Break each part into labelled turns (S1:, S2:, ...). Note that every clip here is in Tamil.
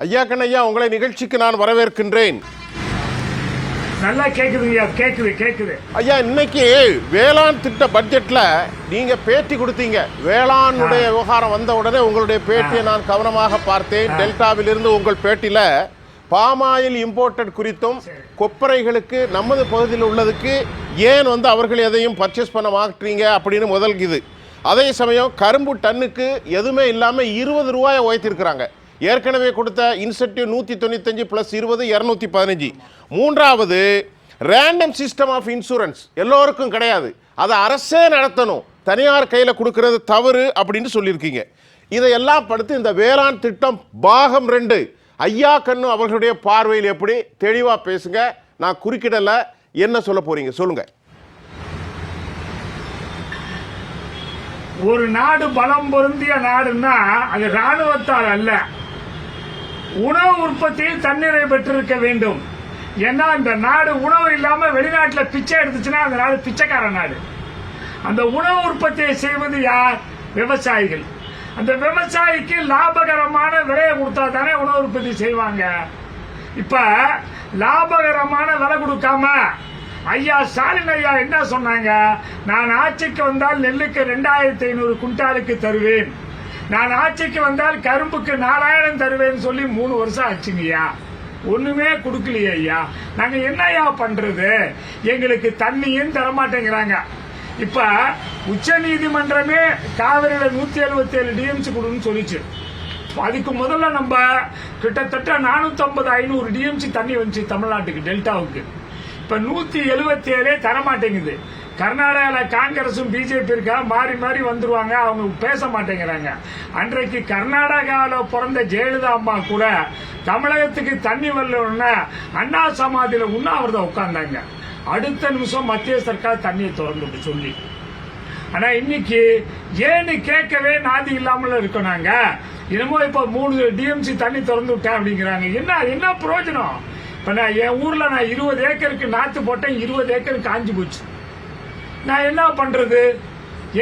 S1: ஐயா கண்ணையா, உங்களை நிகழ்ச்சிக்கு நான் வரவேற்கின்றேன்.
S2: நல்லா கேக்குதுங்கய்யா, கேக்குது
S1: ஐயா, இன்னைக்கு வேளாண் திட்ட பட்ஜெட்ல நீங்க பேட்டி கொடுத்தீங்க. வேளாணுடைய விவகாரம் வந்த உடனே உங்களுடைய பேட்டியை நான் கவனமாக பார்த்தேன். டெல்டாவில் இருந்து உங்கள் பேட்டியில பாமாயில் இம்போர்ட்டட் குறித்தும் கொப்பரைகளுக்கு நமது பகுதியில் உள்ளதுக்கு ஏன் அவர்கள் எதையும் பர்ச்சேஸ் பண்ண மாட்டீங்க அப்படின்னு முதல் இது. அதே சமயம் கரும்பு டன்னுக்கு எதுவுமே இல்லாமல் 20 ரூபாயை உயர்த்திருக்கிறாங்க. ஏற்கனவே கொடுத்த இன்சென்டிவ் 195 + 20 215. மூன்றாவது, ரேண்டம் சிஸ்டம் ஆஃப் இன்சூரன்ஸ் எல்லோருக்கும் கிடையாது, அதை அரசே நடத்தணும், தனியார் கையில் கொடுக்கறது தவறு அப்படின்னு சொல்லியிருக்கீங்க. இதையெல்லாம் படுத்து இந்த வேளாண் திட்டம் பாகம் 2 ஐயா கண்ணு அவர்களுடைய பார்வையில் எப்படி தெளிவாக பேசுங்க. நான் குறுக்கிடலை, என்ன சொல்ல போறீங்க சொல்லுங்க.
S2: ஒரு நாடு பலம் பொருந்திய நாடுன்னா அது ராணுவத்தால் அல்ல, உணவு உற்பத்தியில் தன்னிறை பெற்றிருக்க வேண்டும். ஏன்னா இந்த நாடு உணவு இல்லாம வெளிநாட்டில் பிச்சை எடுத்துச்சுன்னா அந்த நாடு பிச்சைக்கார நாடு. அந்த உணவு உற்பத்தியை செய்வது யார்? விவசாயிகள். அந்த விவசாயிக்கு லாபகரமான விலையை கொடுத்தா தானே உணவு உற்பத்தி செய்வாங்க. இப்ப லாபகரமான விலை கொடுக்காம ஐயா ஸ்டாலின் ஐயா என்ன சொன்னாங்க? நான் ஆட்சிக்கு வந்தால் நெல்லுக்கு 2500 குண்டாலுக்கு தருவேன், நான் ஆட்சிக்கு வந்தால் கரும்புக்கு 4000 தருவேன் சொல்லி 3 வருஷம் ஆச்சுங்கய்யா, ஒண்ணுமே கொடுக்கலையே ஐயா. நாங்க என்னையா பண்றது? எங்களுக்கு தண்ணியும் தரமாட்டேங்கிறாங்க. இப்ப உச்ச நீதிமன்றமே காவிரியில 177 டிஎம்சி கொடுன்னு சொல்லிச்சு. அதுக்கு முதல்ல நம்ம கிட்டத்தட்ட 450-500 டிஎம்சி தண்ணி வந்துச்சு தமிழ்நாட்டுக்கு, டெல்டாவுக்கு. இப்ப 177 தரமாட்டேங்குது. கர்நாடகாவில் காங்கிரசும் பிஜேபி இருக்கா, மாறி மாறி வந்துருவாங்க, அவங்க பேச மாட்டேங்கிறாங்க. அன்றைக்கு கர்நாடகாவில் பிறந்த ஜெயலலிதா அம்மா கூட தமிழகத்துக்கு தண்ணி வரலன்னா அண்ணா சமாதியில உண்ணாவிரதம் உட்கார்ந்தாங்க. அடுத்த நிமிஷம் மத்திய சர்க்கார் தண்ணியை திறந்து சொல்லி. ஆனா இன்னைக்கு ஏன்னு கேட்கவே நாதி இல்லாமல் இருக்கோம் நாங்க. என்னமோ இப்ப 3 டிஎம்சி தண்ணி திறந்து விட்டேன் அப்படிங்கிறாங்க. என்ன பிரயோஜனம்? இப்ப நான் என் ஊர்ல 20 ஏக்கருக்கு நாத்து போட்டேன், 20 ஏக்கருக்கு காஞ்சி போச்சு. நான் என்ன பண்றது?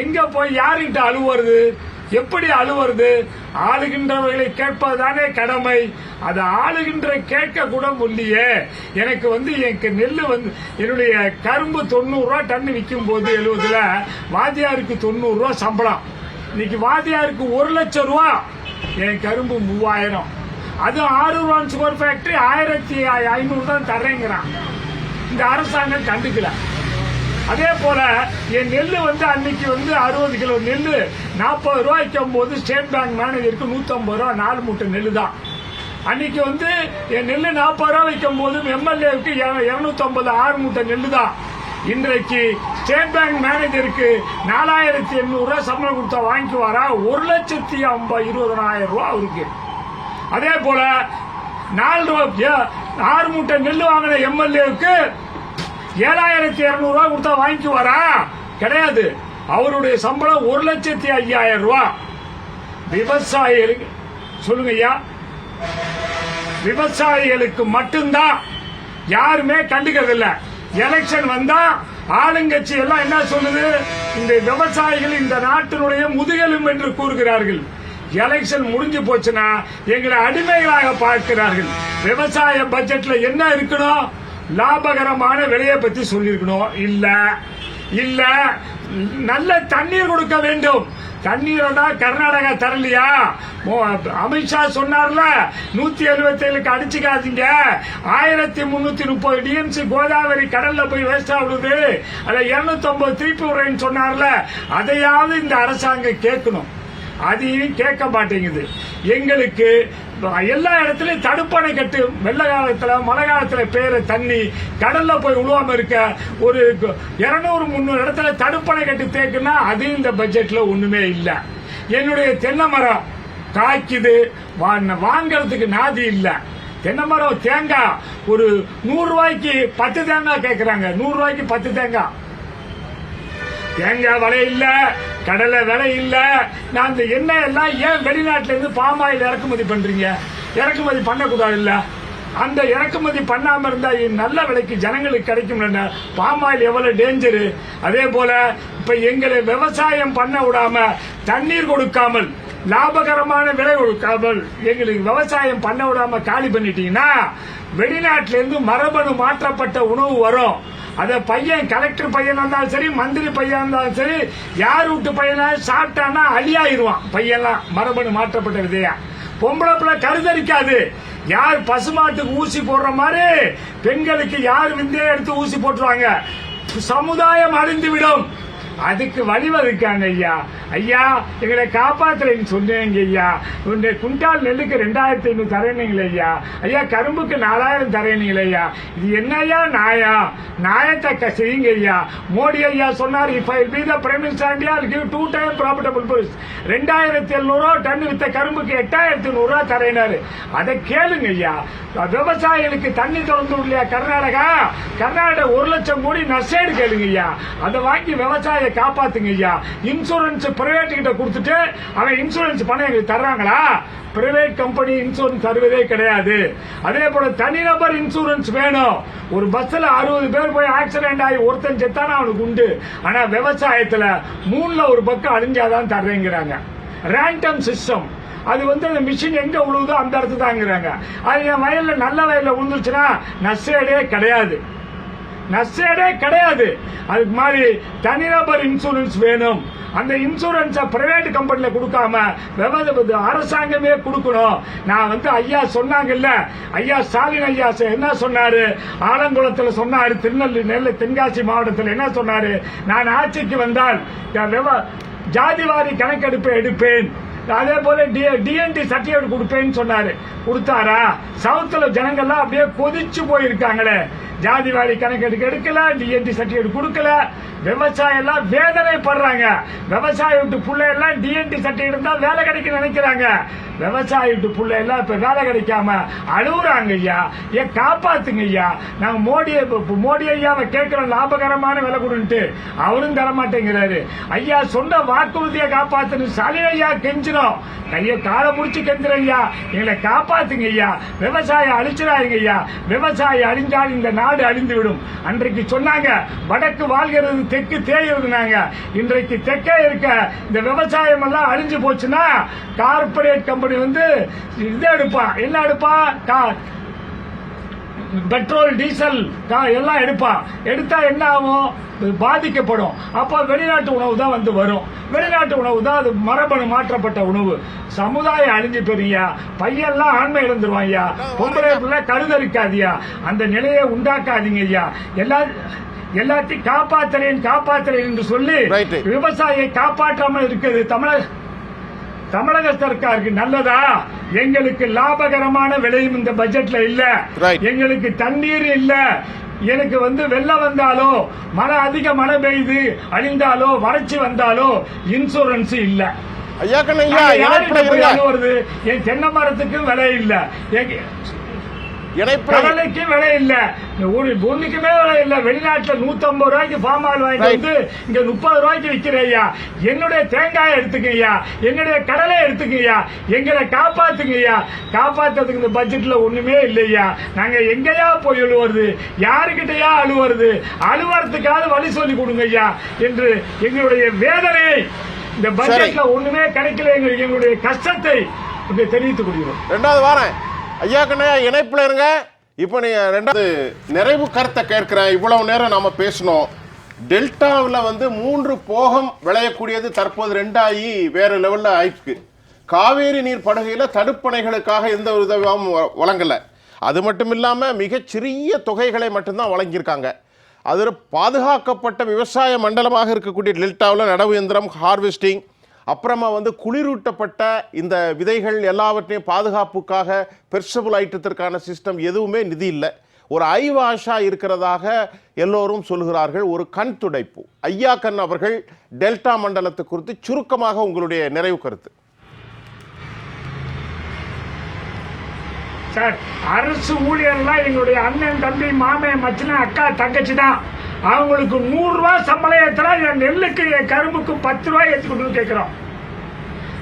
S2: எங்க போய் யாருகிட்ட அழுவுறது? எப்படி அழுவுறது? ஆளுகின்றவர்களை கேட்பதுதானே கடமை. அது ஆளுகின்ற கேட்க கூட முடியே. எனக்கு எனக்கு நெல்லு என்னுடைய கரும்பு 90 ரூபா டன் விற்கும் போது 70ல வாத்தியாருக்கு 90 ரூபா சம்பளம். இன்னைக்கு வாத்தியாருக்கு 1 லட்சம் ரூபா, என் கரும்பு 3000. அது 6 ரூபாய் சுகர் ஃபேக்டரி 1500 தான் தர்றேங்கிறான். இந்த அரசாங்கம் கண்டுக்கல. அதே போல என் நெல்லு அன்னைக்கு 60 கிலோ நெல்லு 40 ரூபாய்க்கும் போது ஸ்டேட் பேங்க் மேனேஜருக்கு 150 ரூபா 4 மூட்டை நெல்லு தான். அன்னைக்கு என் நெல்லு 40 ரூபா வைக்கும் போது எம்எல்ஏவுக்கு 250 6 மூட்டை நெல்லு தான். இன்றைக்கு ஸ்டேட் பேங்க் மேனேஜருக்கு 4800 ரூபாய் சம்பளம் கொடுத்தா வாங்கிக்குவாரா? 1,20,000 ரூபாய் இருக்கு. அதே போல 4 ரூபாய் 6 மூட்டை நெல்லு வாங்கின எம்எல்ஏவுக்கு 7200 ரூபாய் கொடுத்தா வாங்கிக்குவாரா? கிடையாது. அவருடைய சம்பளம் 1,05,000 ரூபாய். விவசாயிகளுக்கு சொல்லுங்க ஐயா, விவசாயிகளுக்கு மட்டும்தான், யாருமே கண்டுக்கிறது இல்ல. எலெக்ஷன் வந்தா ஆளுங்கட்சி எல்லாம் என்ன சொல்லுது? இந்த விவசாயிகள் இந்த நாட்டினுடைய முதுகெலும் என்று கூறுகிறார்கள். எலெக்ஷன் முடிஞ்சு போச்சுன்னா எங்களை அடிமைகளாக பார்க்கிறார்கள். விவசாய பட்ஜெட்ல என்ன இருக்கணும்? லாபகரமான விலையை பத்தி சொல்லிருக்கணும். இல்ல நல்ல தண்ணீர் கொடுக்க வேண்டும். தண்ணீரை தான் கர்நாடகா தரலையா? அமித்ஷா சொன்னார்ல, 177க்கு அடிச்சுக்காதீங்க, 1330 டிஎம்சி கோதாவரி கடல்ல போய் வேஸ்டா விடுது, அதை 250 திருப்பி விடுறேன்னு சொன்னார்ல, அதையாவது இந்த அரசாங்கம் கேட்கணும். அதையும் கேட்க மாட்டேங்குது. எங்களுக்கு எல்லா இடத்துலயும் தடுப்பணை கட்டு, வெள்ள காலத்துல மழை காலத்துல பெய்யற தண்ணி கடல்ல போய் உழுவாம இருக்க ஒரு 200-300 இடத்துல தடுப்பணை கட்டு தேக்குன்னா அது இந்த பட்ஜெட்ல ஒண்ணுமே இல்ல. என்னுடைய தென்னை மரம் காய்க்குது, வாங்கறதுக்கு நாதி இல்ல. தென்னை மரம் தேங்காய் ஒரு 100 ரூபாய்க்கு 10 தேங்காய் கேட்கறாங்க. 100 ரூபாய்க்கு 10 தேங்காய். தேங்காய் விலை இல்ல, கடலை விலை இல்ல. நான் இந்த எண்ணெய் எல்லாம் ஏன் வெளிநாட்டுல இருந்து பாமாயில் இறக்குமதி பண்றீங்க? இறக்குமதி பண்ணக்கூடாது இல்ல? அந்த இறக்குமதி பண்ணாம இருந்தா நல்ல விலைக்கு ஜனங்களுக்கு கிடைக்கும். பாமாயில் எவ்வளவு டேஞ்சரு. அதே போல இப்ப எங்களை விவசாயம் பண்ண விடாம தண்ணீர் கொடுக்காமல் லாபகரமான விலை எங்களுக்கு விவசாயம் பண்ண விடாம காலி பண்ணிட்டீங்கன்னா வெளிநாட்டில இருந்து மரபணு மாற்றப்பட்ட உணவு வரும். அத பையன் கலெக்டர் பையனா இருந்தாலும் சரி, மந்திரி பையனா இருந்தாலும் சரி, யார் வீட்டு பையனா சாப்பிட்டானா அழியாயிருவான் பையன்லாம். மரபணு மாற்றப்பட்ட விதையா பொம்பளை பிள்ளை கருதரிக்காது. யார் பசுமாட்டுக்கு ஊசி போடுற மாதிரி பெண்களுக்கு யார் விந்தையை எடுத்து ஊசி போட்டுருவாங்க. சமுதாயம் அழிந்து விடும். அதுக்கு வழிவகுக்காங்க ஐயா. ஐயா எங்களை காப்பாத்துறேன்னு சொன்னீங்க ஐயா. குண்டால் நெல்லுக்கு 2500 தரேனீங்களே ஐயா. ஐயா கரும்புக்கு 4000 தரேனீங்களே ஐயா. இது என்னையா நியாயம்? நியாயத்தை செய்யுங்க ஐயா. மோடி ஐயா சொன்னார், if I be the prime minister India, I'll give 2 times profitable price. 2700 ton வித்த கரும்புக்கு 8100 தரேனாரு. அதை கேளுங்க ஐயா. விவசாயிகளுக்கு தண்ணி திறந்து இல்லையா கர்நாடகா 1 லட்சம் கோடி நஷ்டேடு கேளுங்க ஐயா. அதை வாங்கி விவசாய காப்பாத்துங்க ஐயா. இன்சூரன்ஸ் பிரைவேட் கிட்ட கொடுத்துட்டு அவன் இன்சூரன்ஸ் பணம் எங்களுக்கு தர்றாங்களா? பிரைவேட் கம்பெனி இன்சூரன்ஸ் தருவதே கிடையாது. அதே போல தனிநபர் இன்சூரன்ஸ் வேணும். ஒரு பஸ்ல 60 பேர் போய் ஆக்சிடென்ட் ஆகி ஒருத்தன் செத்தானா அவனுக்கு உண்டு. ஆனா விவசாயத்துல 3ல ஒரு பக்கம் அழிஞ்சாதான் தர்றேங்கிறாங்க. Random system. அது அந்த மிஷின் எங்க உழுவுதோ அந்த இடத்து தாங்கிறாங்க. அது என் வயல்ல நல்ல வயல்ல உழுந்துச்சுன்னா நஷ்டேடே கிடையாது. நஷ்டேடே கிடையாது. அதுக்கு மாதிரி தனிநபர் இன்சூரன்ஸ் வேணும். அந்த இன்சூரன்ஸ் பிரைவேட் கம்பெனில கொடுக்காம அரசாங்கமே கொடுக்கணும். நான் ஐயா சொன்னாங்கல்ல, ஐயா ஸ்டாலின் ஐயா என்ன சொன்னாரு, ஆலங்குளத்தில் சொன்னாரு, திருநெல்வேலி தென்காசி மாவட்டத்தில் என்ன சொன்னாரு, நான் ஆட்சிக்கு வந்தால் ஜாதிவாரி கணக்கெடுப்பு எடுப்பேன், அதே போல டிஎன்டி சர்டிபிகேட் கொடுப்பேன்னு சொன்னாரு. கொடுத்தாரா? சவுத்துல ஜனங்கள்லாம் அப்படியே கொதிச்சு போயிருக்காங்களே. ஜாதிவாரி கணக்கெடுக்க எடுக்கல, டிஎன்டி சர்டிபிகேட் கொடுக்கல. விவசாயம் எல்லாம் வேதனைப்படுறாங்க. விவசாய விட்டு பிள்ளை எல்லாம் டிஎன்டி சர்டிபிகேட் இருந்தா வேலை கிடைக்க நினைக்கிறாங்க. விவசாய விட்டு பிள்ளை எல்லாம் இப்ப வேலை கிடைக்காம அழுகுறாங்க ஐயா. ஏன் காப்பாத்துங்க ஐயா. நாங்க மோடி ஐயாவை கேட்கிறோம் லாபகரமான விலை கொடுன்ட்டு, அவரும் தரமாட்டேங்கிறாரு. ஐயா சொன்ன வாக்குறுதியை காப்பாத்துன்னு ஸ்டாலின் ஐயா கெஞ்சிரும். கையை காலை முடிச்சு கெஞ்சிரும் ஐயா, எங்களை காப்பாத்துங்க ஐயா. விவசாயம் அழிச்சிடாதீங்க ஐயா. விவசாயம் அழிஞ்சால் இந்த நாடு அழிந்து விடும். அன்றைக்கு சொன்னாங்க வடக்கு வாழ்கிறது தெற்கு தேய்கிறதுனாங்க. இன்றைக்கு தெற்கே இருக்க இந்த விவசாயம் எல்லாம் அழிஞ்சு போச்சுன்னா கார்பரேட் கம்பெனி இதை எடுப்பா. என்ன எடுப்பா? பெட்ரோல் டீசல் எல்லாம் எடுப்பா. எடுத்தா என்ன ஆகும்? பாதிக்கப்படும். அப்ப வெளிநாட்டு உணவு தான் வரும். வெளிநாட்டு உணவு தான் அது மரபணு மாற்றப்பட்ட உணவு. சமுதாயம் அழிஞ்சு பெரியா. பையெல்லாம் ஆண்மை இழந்துருவான் ஐயா. பொம்பளை பிள்ளை கருதரிக்காதியா. அந்த நிலையை உண்டாக்காதீங்க ஐயா. எல்லாத்தையும் காப்பாத்துறேன் என்று சொல்லி விவசாயியை காப்பாற்றாமல் இருக்கிறது தமிழக சர்க்காருக்கு நல்லதா? எங்களுக்கு லாபகரமான விலையும் இந்த பட்ஜெட்ல இல்ல. எங்களுக்கு தண்ணீர் இல்ல. எனக்கு வெள்ளம் வந்தாலோ, அதிக மழை பெய்து அழிந்தாலோ, வறட்சி வந்தாலோ இன்சூரன்ஸ் இல்ல. வருது. என் தென்னை மரத்துக்கு விலை இல்ல, கடலைக்கு விலை இல்ல, பூமிக்குமே விலை இல்ல. வெளிநாட்டுல 150 ரூபாய்க்கு ஃபார்ம் ஆயில் வாங்கிட்டு இங்க 30 ரூபாய்க்கு விற்கிறையா. என்னுடைய தேங்காய் எடுத்துக்கய்யா, என்னுடைய கடலை எடுத்துக்கய்யா. எங்களை காப்பாத்துங்கய்யா. காப்பாத்துறதுக்கு இந்த பட்ஜெட்ல ஒண்ணுமே இல்லையா. நாங்க எங்கயா போய் அழுவுறது? யாருக்கிட்டயா அழுவுறது? அழுவறதுக்காவது வழி சொல்லி கொடுங்க ஐயா என்று எங்களுடைய வேதனையை இந்த பட்ஜெட்ல ஒண்ணுமே கிடைக்கல. எங்களுடைய கஷ்டத்தை தெரிவித்துக் கொள்கிறோம்.
S1: 2வது வாரம் ஐயா கண்ணையா இணைப்புல இருங்க. இப்போ நீங்க 2வது நிறைவு கருத்தை கேட்கிறேன். இவ்வளவு நேரம் நாம பேசணும். டெல்டாவில் 3 போகம் விளையக்கூடியது தற்போது 2 ஆகி வேற லெவல்ல ஆயிருக்கு. காவேரி நீர் படுகையில் தடுப்பணைகளுக்காக எந்த ஒரு உதவியும் வழங்கல. அது மட்டும் இல்லாம மிகச்சிறிய தொகைகளை மட்டும்தான் வழங்கியிருக்காங்க. அதில் பாதுகாக்கப்பட்ட விவசாய மண்டலமாக இருக்கக்கூடிய டெல்டாவில் நடவு இயந்திரம், ஹார்வெஸ்டிங், அப்புறமா குளிரூட்டப்பட்ட இந்த விதைகள் எல்லாவற்றையும் பாதுகாப்புக்காக பெர்ஷபிள் ஐட்டத்திற்கான சிஸ்டம் எதுவுமே நிதி இல்லை. ஒரு ஐவாஷா இருக்கிறதாக எல்லோரும் சொல்கிறார்கள். ஒரு கண் துடைப்பு. ஐயா கண் அவர்கள் டெல்டா மண்டலத்தை குறித்து சுருக்கமாக உங்களுடைய நிறைவு கருத்து.
S2: சார், அரசு ஊழியர்லாம் எங்களுடைய அண்ணன், தம்பி, மாமன், மச்சின, அக்கா, தங்கச்சி தான். அவங்களுக்கு 100 ரூபாய் சம்பளம் ஏற்றா என் நெல்லுக்கு, என் கரும்புக்கு 10 ரூபாய் ஏற்றி கொடுத்து கேட்கிறோம்.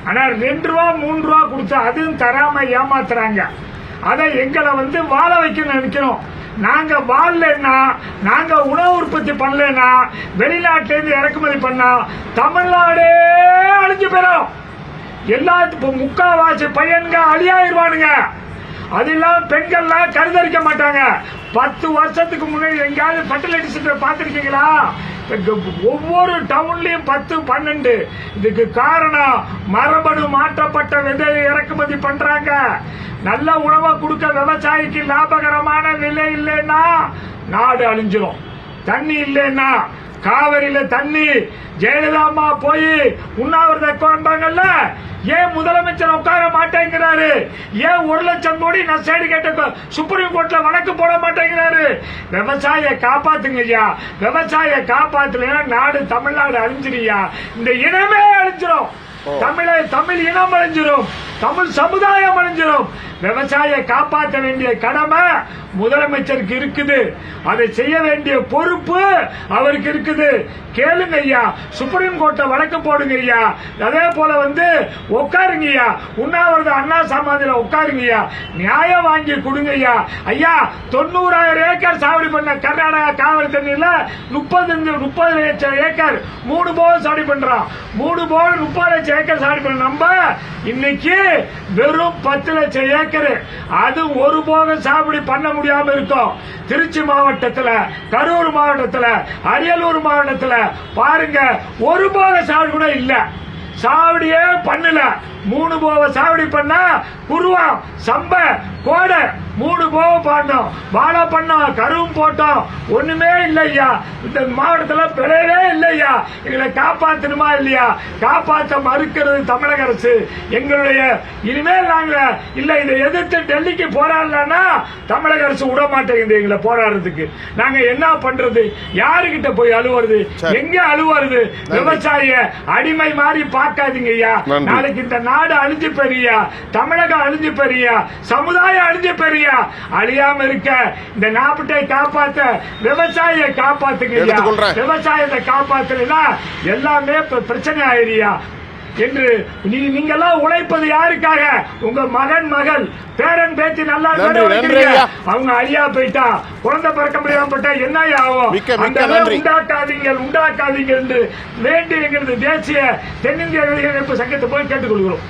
S2: ஆனா 2 ரூபா 3 ரூபா கொடுத்தா அதுவும் தராம ஏமாத்துறாங்க. அதை எங்களை வாழ வைக்கணும்னு நினைக்கிறோம். நாங்க வாழலன்னா, நாங்க உணவு உற்பத்தி பண்ணலன்னா, வெளிநாட்டிலிருந்து இறக்குமதி பண்ணா தமிழ்நாடே அழிஞ்சு போயிடும். எல்லாத்துக்கும் முக்காவாசி பையனுங்க அழியாயிருவானுங்க. அது இல்லாம பெண்கள்லாம் கருதரிக்க மாட்டாங்க. 10 வருஷத்துக்கு முன்னாடி எங்கேயாவது ஃபர்டிலைட்டி சென்டர் பார்த்திருக்கீங்களா? ஒவ்வொரு டவுன்லயும் 10, 12. இதுக்கு காரணம் மரபணு மாற்றப்பட்ட விதையை இறக்குமதி பண்றாங்க. நல்ல உணவை கொடுக்க விவசாயிக்கு லாபகரமான விலை இல்லைன்னா நாடு அழிஞ்சிரும். தண்ணி இல்லைன்னா காவிரியில தண்ணி ஜெயலலிதா அம்மா போய் உண்ணாவிரதம் கொண்டாங்கல்ல, ஏன் முதலமைச்சர் உட்கார மாட்டேங்கிறாரு? ஏன் 1 லட்சம் கோடி நஷ்டஈடு கேட்ட சுப்ரீம் கோர்ட்ல வழக்கு போட மாட்டேங்கிறாரு? விவசாயியை காப்பாத்துங்க ஐயா. விவசாயியை காப்பாத்தலைன்னா நாடு தமிழ்நாடு அழிஞ்சிருயா. இந்த இனமே அழிஞ்சிரும். தமிழ் இனம் அழிஞ்சிரும். தமிழ் சமுதாயம் அழிஞ்சிரும். விவசாயியை காப்பாற்ற வேண்டிய கடமை முதலமைச்சருக்கு இருக்குது. அதை செய்ய வேண்டிய பொறுப்பு அவருக்கு இருக்குது. கேளுங்க ஐயா, சுப்ரீம் கோர்ட்ல வழக்கு போடுங்க ஐயா. அதே போல உட்காருங்க ஐயா, உண்ணாவிரத அண்ணா சமாதியில உட்காருங்க ஐயா, நியாயம் வாங்கி கொடுங்க ஐயா. ஐயா 90,000 ஏக்கர் சாவடி பண்ண கர்நாடகா காவிரி தண்ணியில 30 லட்சம் ஏக்கர் 3 போகம் சாவடி பண்றான். 3 போகம் 30 லட்சம் ஏக்கர் சாவடி பண்ண நம்ம இன்னைக்கு வெறும் 10 லட்சம் ஏக்கர். அது ஒரு போகம் சாகுபடி பண்ண முடியாம இருக்கும். திருச்சி மாவட்டத்துல, கரூர் மாவட்டத்துல, அரியலூர் மாவட்டத்துல பாருங்க, ஒரு போக சாகுபடி கூட இல்ல. சாவடியே பண்ணல. 3 போக சாவடி பண்ணா குருவா, சம்ப, கோடை 3 போக பண்ணோம். வாழை பண்ணோம், கருவும் போட்டோம். ஒண்ணுமே இல்லையா. இந்த மாவட்டத்துல பிழையவே இல்லையா. எங்களை காப்பாத்தணுமா இல்லையா? காப்பாற்ற மறுக்கிறது தமிழக அரசு. எங்களுடைய இனிமேல் நாங்க இல்ல இதை எதிர்த்து டெல்லிக்கு போராடலன்னா தமிழக அரசு விட மாட்டேங்குது எங்களை போராடுறதுக்கு. நாங்க என்ன பண்றது? யாருகிட்ட போய் அழுவுறது? எங்க அழுவுறது? விவசாய அடிமை மாதிரி பார்க்காதீங்க ஐயா. நாளைக்கு இந்த நாடு அழிஞ்சு பெரியா, தமிழகம் அழிஞ்சு பெரியா, சமுதாயம் அழிஞ்சு பெரியா. அழியாம இருக்க இந்த நாட்டை காப்பாத்த விவசாயியை காப்பாத்துங்க. விவசாயத்தை காப்பாத்துனா எல்லாமே பிரச்சனை ஆயிரியா என்று நீங்க எல்லாம் உழைப்பது யாருக்காக? உங்க மகன், மகள், பேரன், பேத்தி நல்லா அவங்க அழியா போயிட்டா, குழந்தை பிறக்க முடியாம போயிட்டா என்ன ஆகும்? உண்டாக்காதீங்க என்று வேண்டி எங்களது தேசிய தென்னிந்திய இளைஞர் சங்கத்தை போய் கேட்டுக்கொள்கிறோம்.